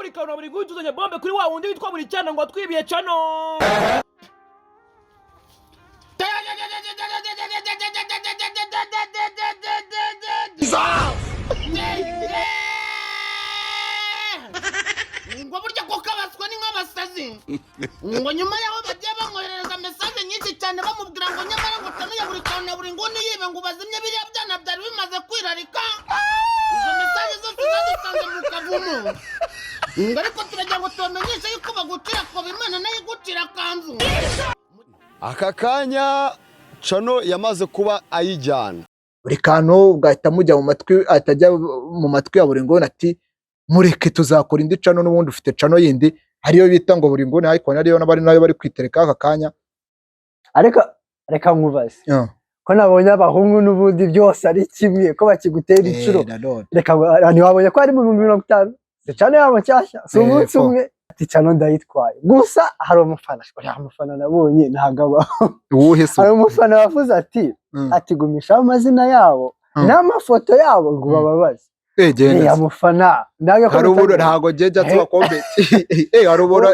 buri kantu buri guhituzanya bombe kuri wa wundi witwa buri cyana ngo twibiye cano. ngo burya ko kabaswa ni nk'abasazi ngo nyuma yaho bagiye bankohereza message nyinshi cyane bamubwira ngo nyamara ngo tamiya buri kantu buri nguni yibe ngo bazimye biriya byana byari bimaze kwirarika. Izo message zose zadusanze mu kavumu ngo ariko turagira ngo tubamenyeshe yuko bagucira ko Imana nayo igucira kanzu. Aka kanya cano yamaze kuba ayijyana buri kantu ugahita mujya mu matwi atajya mu matwi ya buri nguni ati mureke tuzakora indi cano n'ubundi ufite cano yindi hariyo bita ngo buri nguni ariko nariyo nabari nayo bari kwitereka aka kanya. Ariko reka nkubaze ko nabonye abahungu n'ubundi byose ari kimwe ko bakigutera icuro. Reka ntiwabonye ko ari mu 50 cano yabo nshyashya si umunsi umwe ati cano ndayitwaye gusa hari umufana nabonye ntagaba hari umufana wavuze ati gumisha amazina yabo n'amafoto yabo ngo bababaze mufana harubura ntago jeje tuba comment harubura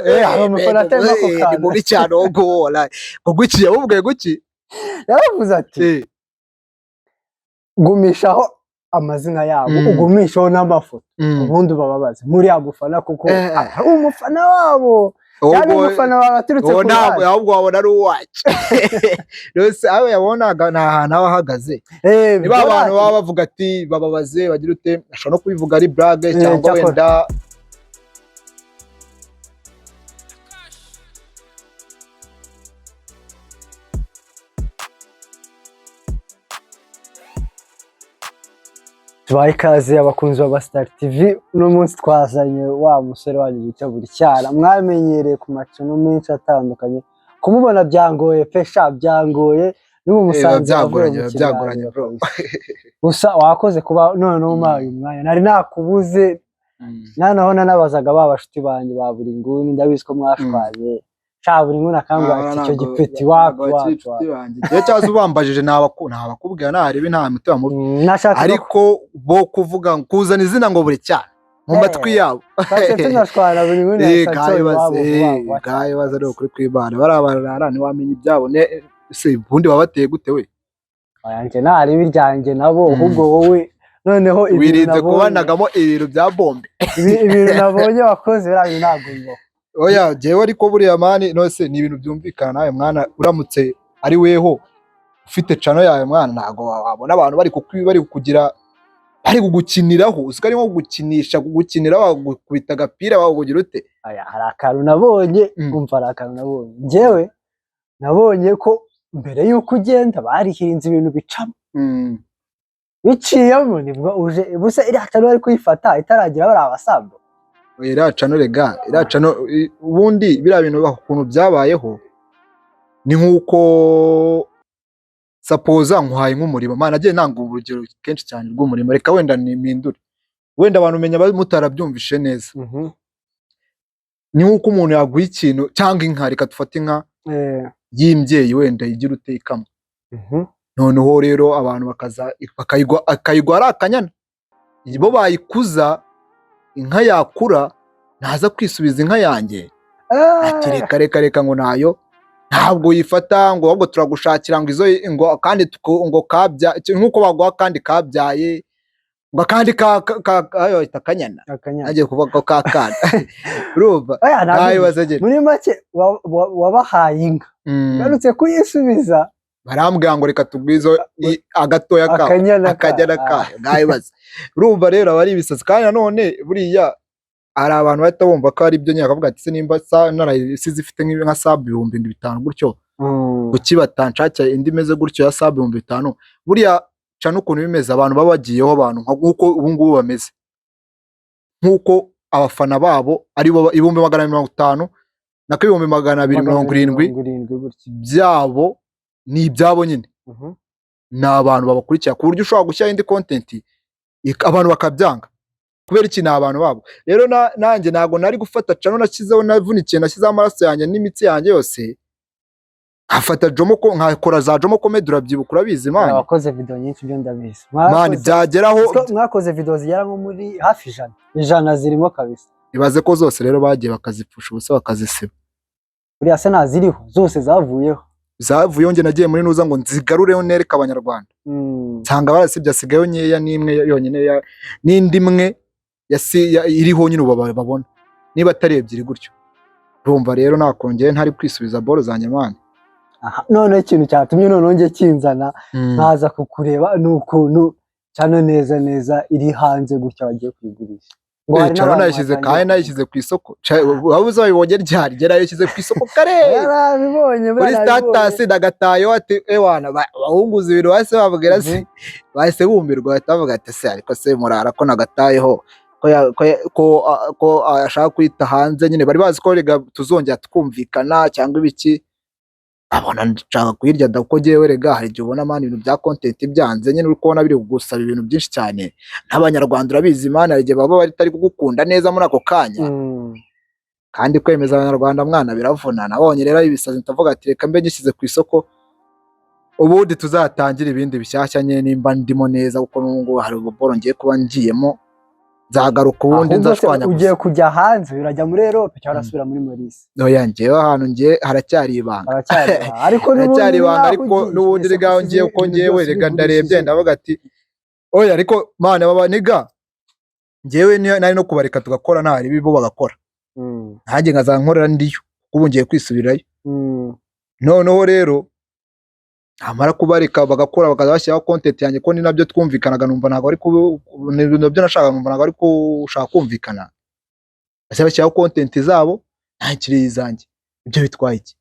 umufana atema ko ni mubi cyane ngo wala ngo guki yabubwiye guki yaravuze ati gumishaho amazina yabo ugumishaho n'amafoto ubundi bababaze muri amufana kuko umufana wabo cyane umufana wabaturutse ku ntabwo ahubwo wabona ari uwacu rose aho yabonaga nta hantu ahagaze niba abantu baba bavuga ati bababaze bagira ute ashobora no kubivuga ari blague cyangwa wenda tubaye ikaze abakunzi ba Star TV uno munsi twazanye wa musore wanyu bita buri cyara mwamenyereye ku macano menshi atandukanye kumubona byangoye pesha byangoye n'ubu musanze byagoranye bro gusa wakoze kuba none umaye umwanya nari nakubuze nanaho nanabazaga babashuti banje ba buri nguni ndabizi ko mwashwaye buri nguni akambwa icyo gipeti wako je cyazo ubambajije nabakubwira naribi nta mutima mubi ariko bo kuvuga kuzana izina ngo buri cyane mu matwi yabo tunashwana buri nguni gaye baza rero kuri kwibana barabarara ni wamenye ibyabo se bundi wabateye gute we yanje naribi ryanjye nabo ahubwo wowe noneho wirinze kubanagamo ibintu bya bombe ibintu nabonye wakoze birayi ntabwo ngo oya jewe ariko buriya mani nose ni ibintu byumvikana nawe mwana uramutse ari weho ufite cano yawe mwana ntago wabona abantu bari kugira bari kugukiniraho usikari nko kugukinira bagukubita agapira bagugira ute aya hari akantu nabonye umva ari akantu nabonye njyewe nabonye ko mbere yuko ugenda barihirinze ibintu bicamo biciyemo nibwo uje busa iri cano bari kuyifata itaragira bari abasambo iracano rega iracano ubundi bira bintu bakuntu byabayeho ni nkuko suppose nkuhaye nk'umurimo mana agiye nanga urugero kenshi cyane rw'umurimo reka wenda nimindure wenda abantu umenya mutarabyumvishe neza ni nkuko umuntu yaguha ikintu cyangwa inka reka dufate inka y'imbyeyi wenda igira utekamo noneho rero abantu akayigwa ari akanyana bo bayikuza inka yakura naza kwisubiza inka yanjye ati reka ngo nayo ntabwo yifata ngo ahubwo turagushakira ngo izo ngo kandi ngo kabya nkuko baguha kandi kabyaye ngo kandi ayo itakanyana agiye kuvuga ko kakana urumva nayo bazagera muri make wabahaye inka garutse kuyisubiza barambwira ngo reka tugwizo agatoya akanyana nayo baze urumva rero abari ibisazi kandi nanone buriya hari abantu bahita bumva ko ari byo nyaka kavuga ati se nimba narayisize ifite nka sub 5,000 gutyo ukibatanshaka indi meze gutyo ya sub 5,000 buriya cano ukuntu bimeze abantu babagiyeho abantu nkuko ubu ngubu bameze nkuko abafana babo ari bo 150 na 270 byabo ni ibyabo nyine n'abantu babakurikira ku buryo ushobora gushyira indi content abantu bakabyanga kubera iki n'abantu babo rero nanjye nago nari gufata cano nashyizeho navunikiye nashyizeho amaraso yanjye n'imitsi yanjye yose afata Jomo ko nkakora za Jomo Comedy urabyibuka urabizi man wakoze video nyinshi byo ndabizi man byageraho mwakoze video zigera nko muri hafi 100 zirimo kabisa ibaze ko zose rero bagiye bakazipfusha ubusa bakazisiba. buriya se naziriho zose zavuyeho Njye nagiye muri nuza ngo nzigarureho nereka abanyarwanda, nsanga barasibye asigayeho nkeya n'imwe yonyine n'indi imwe iriho nyine babona niba atari ebyiri gutyo. Urumva rero nakongeye ntari kwisubiza bolo zanjye mwana. None ikintu cyatumye none nge kinzana nkaza kukureba n'ukuntu cyane neza iri hanze gutya bagiye kuyigurisha. Ngo hari nayishyize kandi nayishyize ku isoko. Waba uzabibonye ryari? Nayishyize ku isoko kare. Yarabibonye muri status ndagatayo ati ewana bahunguza ibintu base babwira se bahise bumbirwa batavuga ati se ariko se murara ko nagatayeho ko ashaka kwita hanze nyine bari bazi ko rega tuzongera twumvikana cyangwa ibiki. Abona nshaka kuyirya dako jewe rega hari igihe ubona mani ibintu bya content byanze nyine uri kubona biri kugusaba ibintu byinshi cyane n'abanyarwanda urabizi mani hari igihe baba batari kugukunda neza muri ako kanya kandi kwemeza abanyarwanda mwana biravuna. Nabonye rero ibisazi ndavuga ati reka mbe gishyize ku isoko ubundi tuzatangira ibindi bishyashya nyine nimba ndimo neza kuko n'ubwo hari ububoro ngiye kuba ngiyemo nzagaruka ubundi nzashwanya. Ugiye kujya hanze urajya muri Europe cyangwa urasubira muri Maurice? Oya ngewe ahantu ngiye haracyari ibanga ariko n'ubundi rigaho ngiye uko ngewe rega ndarebye ndavuga ati oya ariko mana baba niga ngewe nari no kubareka tugakora ntari bibo bagakora ntange nkazankorera ndiyo ubu ngiye kwisubirayo. Noneho rero amara kubareka bagakora bakazashyiraho content yanjye ko ni nabyo twumvikanaga numva ntago ari nabyo nashaka numva ntago ari ushaka kumvikana bashyiraho content zabo nta kiri zanjye ibyo bitwaye iki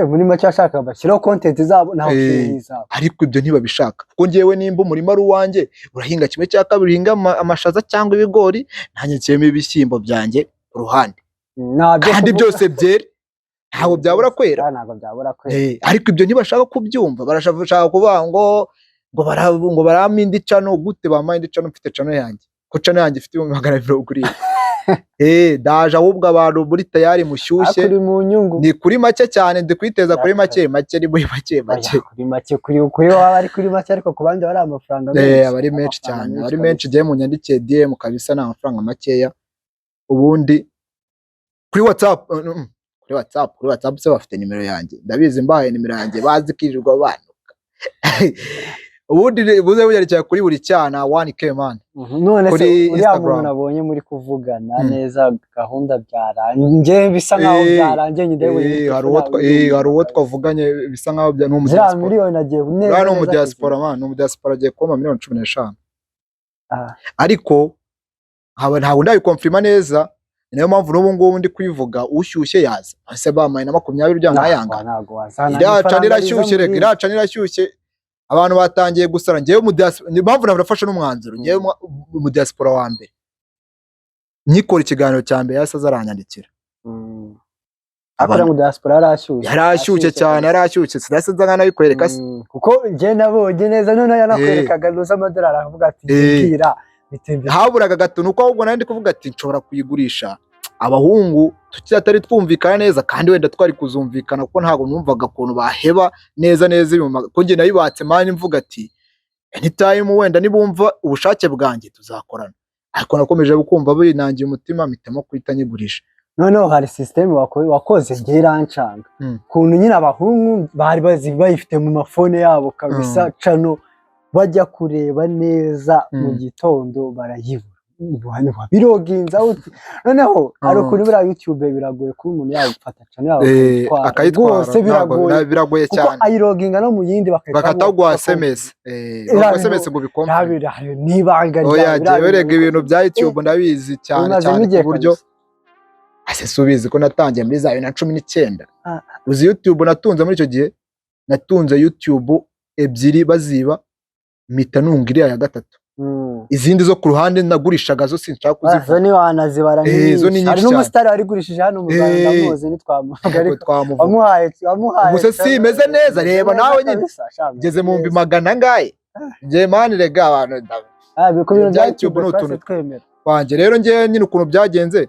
muri make ashaka bashyiraho content zabo ntaho kiri zabo ariko ibyo ntibabishaka kuko ngewe nimba umurima ari uwanjye urahinga kimwe cya kabiri uhinga amashaza cyangwa ibigori nanjye nshyiremo ibishyimbo byanjye ku ruhande kandi byose byere ntabwo byabura kwera ariko ibyo ntibashaka kubyumva barashaka kuvuga ngo barama indi cano gute bama indi cano mfite cano yanjye ko cano yanjye ifite 250 daje ahubwo abantu muri tayari mushyushye ni kuri make cyane ndi kwiteza kuri make ni muri make kuri waba ari kuri make ariko kubandi bari amafaranga menshi abari menshi cyane ari menshi giye mu nyandikiye DM kabisa na amafaranga makeya ubundi kuri WhatsApp kuri WhatsApp se bafite nimero yanjye ndabizi mbaye nimero yanjye bazi kirirwa banuka ubundi buze buyerekeye kuri buri cyana 1k man. None se uriya muntu nabonye muri kuvugana neza gahunda byarangiye bisa nkaho byarangiye ndewe hari uwo twavuganye bisa nkaho bya no mu diaspora miliyoni agiye neza no mu diaspora man no mu diaspora agiye koma miliyoni 15 ariko ntabwo ndabikonfirma neza niyo mpamvu n'ubu ngubu ndi kwivuga ushyushye yaza ase bamaye na 20 bya nkayanga iraca nirashyushye abantu batangiye gusara ngewe mu diaspora impamvu nabafashe n'umwanzuro ngewe mu diaspora wa mbere nyikora ikiganiro cya mbere yasa zaranyandikira akora mu diaspora yarashyushye cyane yarashyushye sidase nzanga nabikwereka se kuko nge nabonye neza none yanakwerekaga nuza amadolari avuga ati bwira haburaga gato nuko ahubwo nandi kuvuga ati nshobora kuyigurisha abahungu tucyatari twumvikana neza kandi wenda twari kuzumvikana kuko ntago numvaga kuntu baheba neza ko nge nayibatse mani mvuga ati anytime wenda nibumva ubushake bwanjye tuzakorana ariko nakomeje gukumva binangiye umutima mitemo kwita nyigurisha. Noneho hari system wakoze nge irancanga kuntu nyine abahungu bari bayifite mu mafone yabo kabisa cano bajya kureba neza mu gitondo barayibura biroginza uti noneho ari kuri bura YouTube biragoye ko umuntu yagufata cyane akayitwara biragoye cyane ayiroginga no mu yindi bakatagwa SMS SMS ngo bikombe nibanga rega ibintu bya YouTube ndabizi cyane ku buryo subizi ko natangiye muri za 2019 uzi YouTube natunze muri icyo gihe natunze YouTube ebyiri baziba mita nungiriya ya gatatu izindi zo ku ruhande nagurishaga zo sinshaka kuzivuga zo ni wanazibara ni hari n'umusitari warigurishije hano mu Rwanda muze nitwamuhaye gusa si imeze neza reba nawe nyine ngeze mu 100 ngaye nge mani rega abantu bya YouTube n'utuntu twemera wanjye rero nge nyine ukuntu byagenze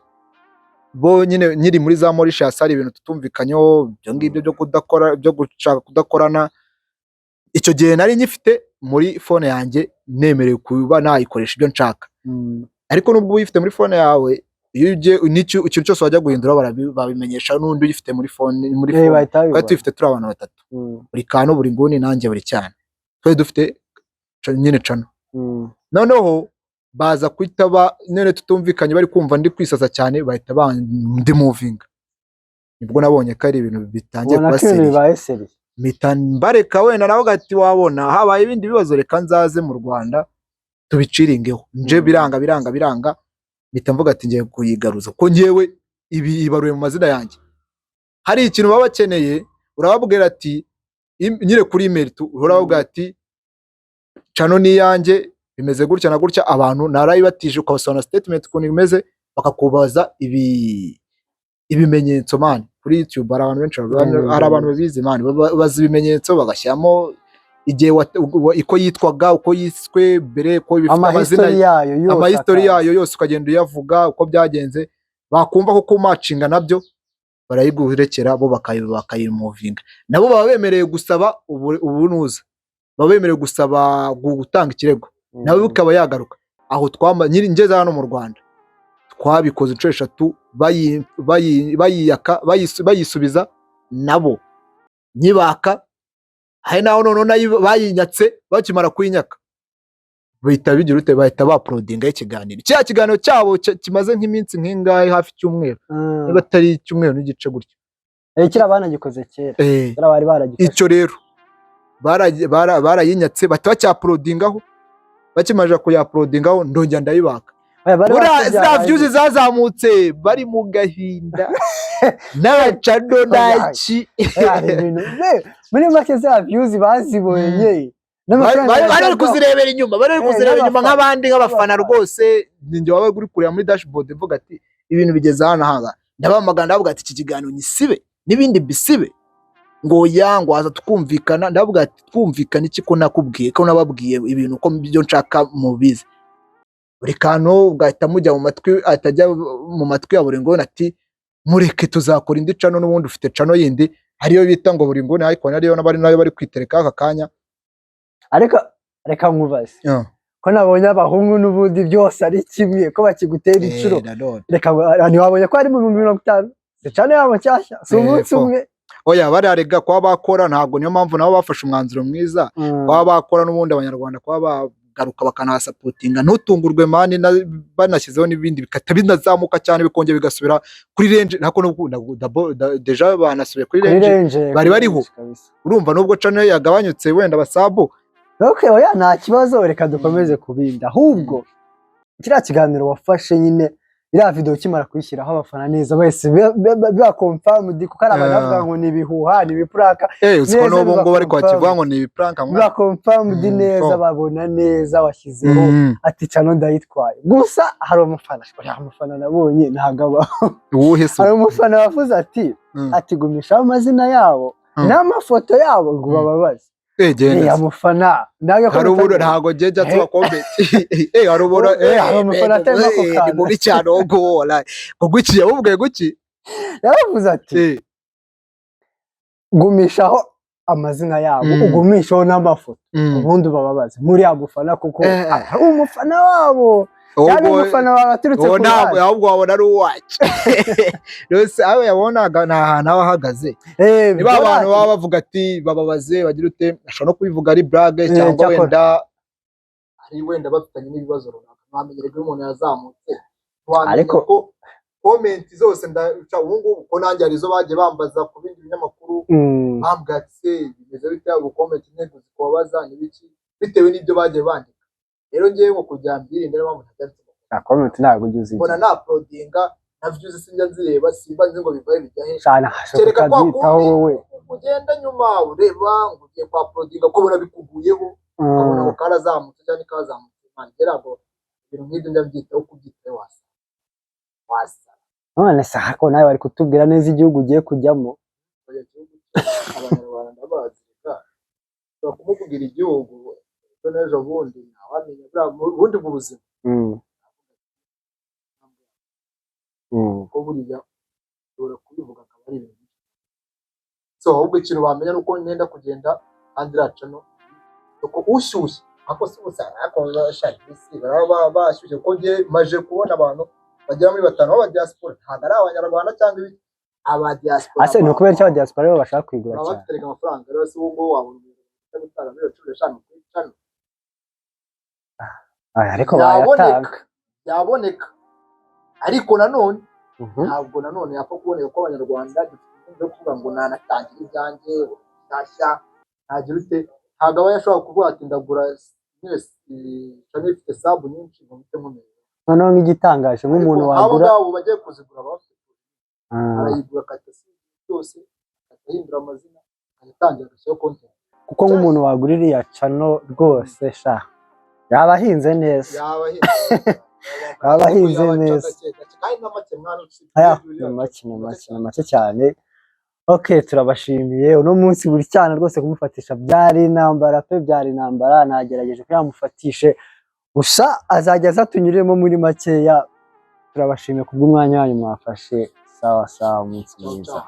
bo nyine nyiri muri za Mauritius hari ibintu tutumvikanyeho byo ngibyo byo kudakora byo gushaka kudakorana icyo gihe nari nyifite muri phone yanjye nemerewe kuba nayikoresha ibyo nshaka ariko nubwo uyifite muri phone yawe iyo uje n'icyo ikintu cyose wajya guhindura babimenyesha n'undi uyifite muri phone kandi tufite turi abantu batatu buri kantu buri nguni nanjye buri cyane twari dufite nyine channel noneho baza kwitaba none tutumvikanye bari kumva ndi kwisasa cyane bahita bandi moving nibwo nabonye ko ari ibintu bitangiye kuba serious mitambareka wenda naho gati wabona habaye ibindi bibazo reka nzaze mu Rwanda tubiciringeho nje biranga mitamvuga ati ngiye kuyigaruza ko ngewe ibi ibaruye mu mazina yanjye hari ikintu baba bakeneye urababwira ati nyire kuri email tu urababwira ati channel ni yanjye bimeze gutya na gutya abantu narayibatije ukabasona statement kuntu imeze bakakubaza ibimenyetso man kuri YouTube hari abantu benshi hari abantu babizi man bazi ibimenyetso bagashyamo igihe iko yitwaga uko yiswe bere ko bifite amazina amahistory yayo yose ukagenda uyavuga uko byagenze bakumva ko kumacinga nabyo barayigurekera bo bakayimuvinga nabo baba bemereye gusaba ubunuza baba bemereye gusaba gutanga ikirego nawe bikaba yagaruka aho nyiri ngeze hano mu Rwanda twabikoze inshuro 3 bayisubiza nabo nyibaka hari naho none bayinyatse bakimara kuyinyaka bahita bigira ute bahita baplodinga ikiganiro cya kiganiro cyabo kimaze nk'iminsi nk'ingahe hafi cyumweru niba atari icyumweru n'igice gutyo kira banagikoze kera bari baragikoze icyo rero barayinyatse batacyaplodingaho bakimaje kuyaplodingaho ndongera ndayibaka za views zazamutse bari mu gahinda n'abacado naki muri make za views bazibonye bari kuzirebera inyuma nk'abandi nk'abafana rwose ninjye wabaye guri kureba muri dashboard mvuga ati ibintu bigeze hano hanga ndabamagana ndavuga ati iki kiganiro nyisibe n'ibindi bisibe ngo yango haza tukumvikana ndavuga ati twumvikana iki ko nakubwiye ko nababwiye ibintu ko byo nshaka mubizi buri kantu ugahita mujya mu matwi atajya mu matwi ya buri ngone ati mureke tuzakora indi channel n'ubundi ufite channel yindi hariyo bita ngo buri ngone ariko nariyo nabari nayo bari kwitereka aka kanya ariko reka nkubaze ko nabonye abahungu n'ubundi byose ari kimwe ko bakigutera icuro reka ni wabonye ko ari mu 2050 se channel yabo cyashya so umunsi umwe oya bararega kwa bakora ntabwo niyo mpamvu nabo bafashe umwanzuro mwiza kwa bakora n'ubundi abanyarwanda kwa bagaruka bakanasapotinga ntutungurwe mani banashyizeho n'ibindi bikata binazamuka cyane bikongera bigasubira kuri range nako deja banasubiye kuri range bari bariho urumva nubwo channel yagabanyutse wenda basabo okay oya nta kibazo reka dukomeze kubinda ahubwo kiriya kiganiro wafashe nyine iriya video kimara kuyishyiraho abafana neza wese biba confirmed kuko arabavuga ngo ni bihuha ni bipranka uziko no bongo bari kwakivuga ngo ni bipranka biba confirmed neza babona neza washyizeho ati cano ndayitwaye gusa hari umufana nabonye ntagaba hari umufana wavuze ati gumishaho amazina yabo n'amafoto yabo ngo bababaze amufana harubura ntago jeje atwa comment harubura amufana atema ko kana muri cyane ogo wala gugwikiye ubwe guki yaravuze ati gumishaho amazina yabo ugumishaho n'amafoto ubundi bababaze muri amufana kuko umufana wabo cyane umufana waturutse ku ntabwo ahubwo wabona ari uwacu rose aho yabonaga nta hantu ahagaze niba abantu baba bavuga ati bababaze bagira ute ashobora no kubivuga ari blague cyangwa wenda bafitanye n'ibibazo runaka mwamenyere ko umuntu yazamutse ariko comment zose ndaca ubungu ko nanjye arizo bagiye bambaza ku bindi binyamakuru bambwatse bimeze bite abo comment ntego zikubabaza nibiki bitewe n'ibyo bagiye bandika rero ngiye ngo kujya mbirinde mpamvu ntajya comment ntabwo ugize mbona na uploadinga na views sinjya nzireba simba nzi ngo bivaye bijya he cyane kereka kwa wowe ugenda nyuma ureba ngo ugiye kwa uploadinga ko bora bikuguyeho abona ko karazamutse cyane kazamutse mangera ngo ibintu nk'ibyo ndabyitaho kubyitaho wasa none saha ko nawe bari kutubwira neza igihugu ugiye kujyamo abanyarwanda bazika bakumuvugira igihugu cyo nejo bundi ntawamenya bundi bw'ubuzima ko buriya ushobora kubivuga akaba ari ibintu so ahubwo ikintu bamenya nuko ngenda kugenda kandi racano uko ushyushye ako si gusa ako bashaka isi baraba bashyushye ko ngiye maje kubona abantu bagera muri 5 baba diaspora ntabwo ari abanyarwanda cyangwa ibi aba diaspora ase no kubera cyaba diaspora bo bashaka kwigura cyane bafite amafaranga rero se ubwo wabona gutanga muri 15 kuri channel ariko bayatanga yaboneka ariko nanone ntabwo nanone yapfa kuboneka ko abanyarwanda dufite kuvuga ngo nanatangira ibyanjye cyashya ntagira ute ntabwo aba yashobora kuvuga ati ndagura channel ifite sub nyinshi mu mitemo neza noneho nk'igitangaje nk'umuntu wagura abo bagiye kuzigura bafite arayigura katasi byose akahindura amazina agatangira gushyiraho content kuko nk'umuntu wagura iriya channel rwose sha yabahinze neza yabahinze neza kandi n'amake mwana ni make cyane. Okay, turabashimiye uno munsi buri cyane rwose kumufatisha byari intambara pe byari intambara nagerageje ko yamufatishe gusa azajya azatunyuremo muri makeya. Turabashimiye kubw'umwanya wanyu mwafashe. Sawa umunsi mwiza.